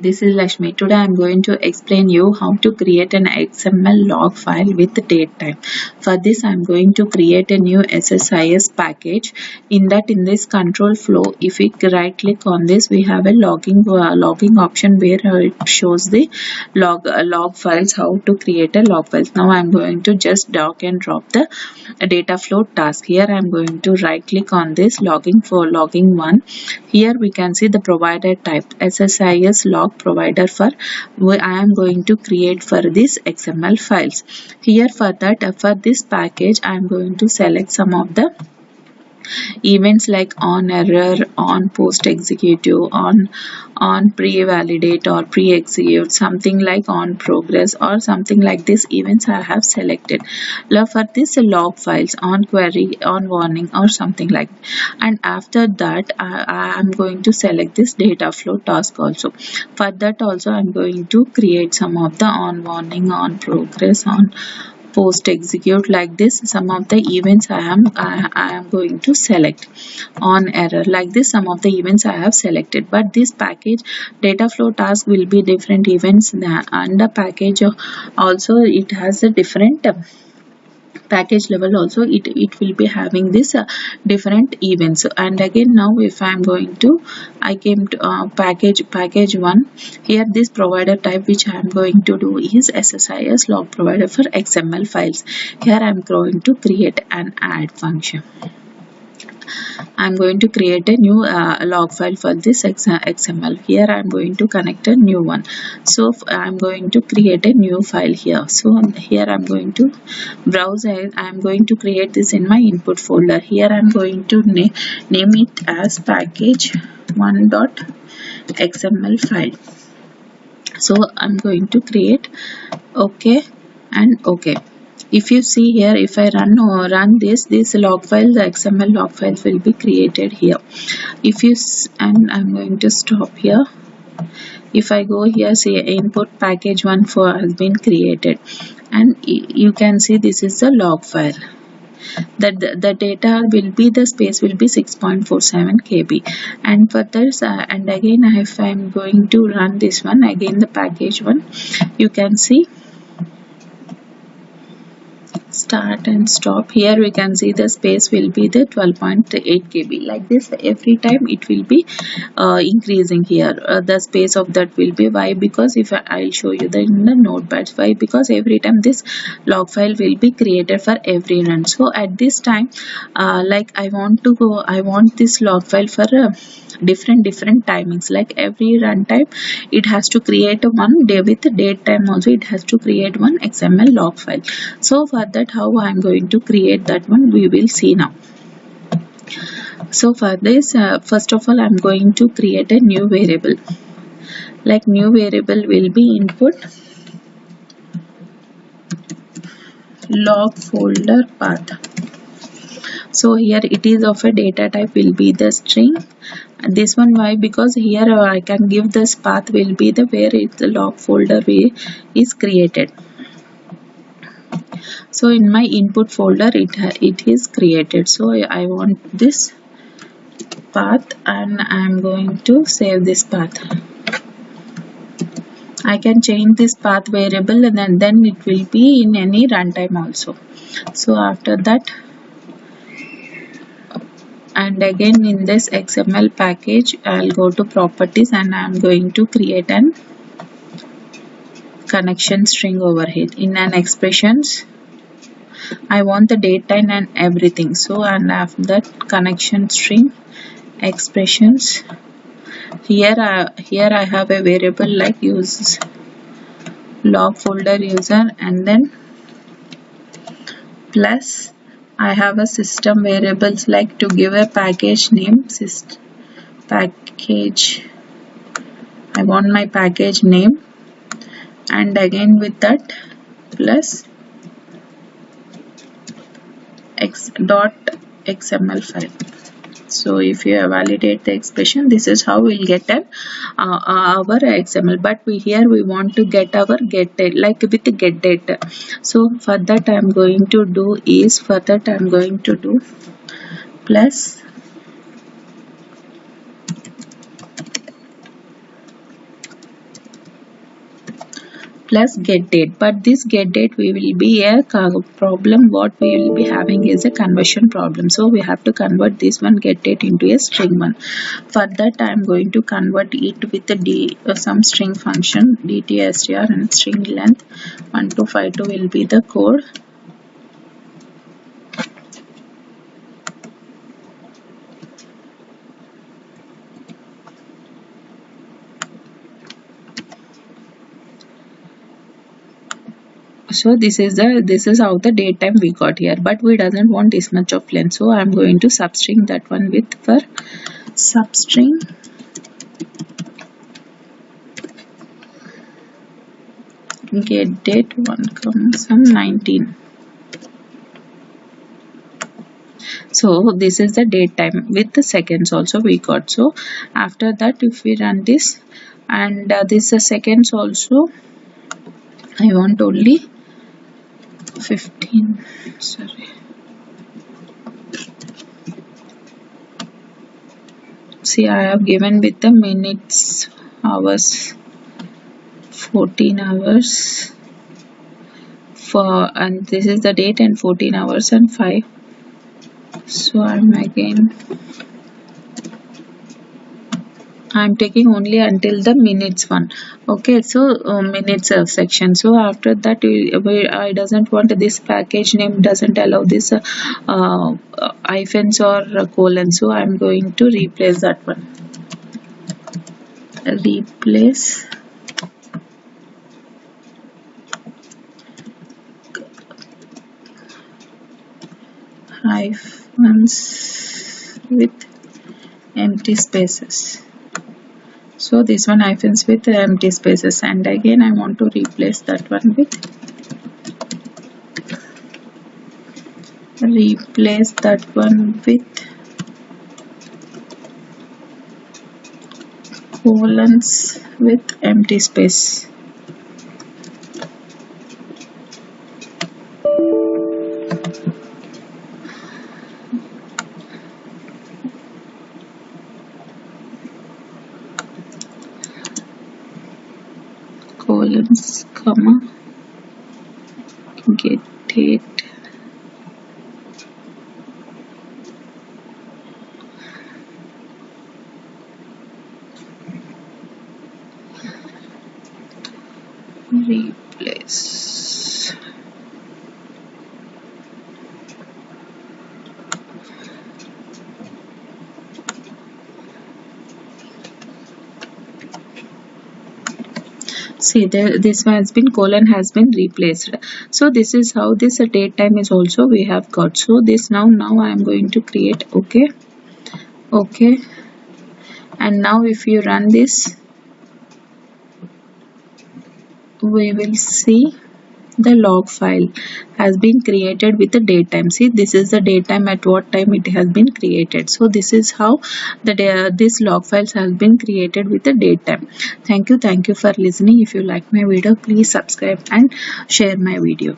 This is Lakshmi. Today I am going to explain you how to create an XML log file with date time. For this I am going to create a new SSIS package. In this control flow, if we right click on this, we have a logging option where it shows the log files, how to create a log files. Now I am going to just drag and drop the data flow task. Here I am going to right click on this logging for logging one. Here we can see the provider type SSIS log provider for I am going to create for this XML files. Here for that for this package I am going to select some of the events like on error, on post executive, on pre-validate or pre-execute, something like on progress or something like this events I have selected. Now for this log files, on query, on warning or something like that. And after that I am going to select this data flow task also. For that also I am going to create some of the on warning, on progress, on post execute, like this some of the events I am going to select. On error, like this some of the events I have selected. But this package data flow task will be different events, and the package also it has a different package level also it will be having this different events. And again now if I am going to I came to package one. Here this provider type which I am going to do is SSIS log provider for XML files. Here I am going to create an add function. I'm going to create a new log file for this XML. Here I'm going to connect a new one. So I'm going to create a new file here. So here I'm going to browse and I'm going to create this in my input folder. Here I'm going to name it as package1.xml file. So I'm going to create OK and OK. If you see here, if I run this log file, the XML log files will be created here. If you and I'm going to stop here. If I go here, say input package 1 for has been created, and you can see this is the log file. The data will be, the space will be 6.47 KB. And for this and again if I am going to run this one again, the package one, you can see start and stop. Here we can see the space will be the 12.8 KB. Like this every time it will be increasing here. The space of that will be, why? Because if I'll show you the in the notepad. Why? Because every time this log file will be created for every run. So at this time like I want this log file for different timings. Like every runtime it has to create one day with date time also, it has to create one XML log file. So for that how I am going to create that one we will see now. So for this first of all I am going to create a new variable. Like new variable will be input log folder path. So here it is of a data type will be the string. This one, why? Because here I can give this path will be the where the log folder is created. So in my input folder it is created. So I want this path and I am going to save this path. I can change this path variable and then it will be in any runtime also. So after that, and again in this XML package I'll go to properties and I'm going to create an connection string over here. In an expressions I want the date time and everything. So and after that connection string expressions, here I have a variable like use log folder user and then plus I have a system variables like to give a package name package. I want my package name and again with that plus x.xml file. So if you validate the expression, this is how we'll get an our XML. But here we want to get our get date, like with the get data. So for that I'm going to do is plus plus get date, but this get date we will be a problem. What we will be having is a conversion problem, so we have to convert this one get date into a string one. For that I am going to convert it with a some string function dtstr, and string length 1252 will be the code. So this is how the date time we got here, but we doesn't want this much of length, so I'm going to substring that one with for substring get date 1 comma some 19. So this is the date time with the seconds also we got. So after that if we run this, and this seconds also I want only 15, sorry. See, I have given with the minutes, hours, 14 hours for, and this is the date, and 14 hours and 5. So I'm taking only until the minutes one. Okay, so minutes section. So after that I doesn't want this package name, doesn't allow this hyphens or colon, so I'm going to replace that one. Replace hyphens with empty spaces. So this one hyphens with empty spaces, and again I want to replace that one with colons with empty space. Colons, comma, get date, replace. See, this one has been colon has been replaced. So this is how this date time is also we have got. So this now I am going to create. Okay, and now if you run this, we will see the log file has been created with the date time. See, this is the date time at what time it has been created. So this is how this log files has been created with the date time. Thank you for listening. If you like my video, please subscribe and share my video.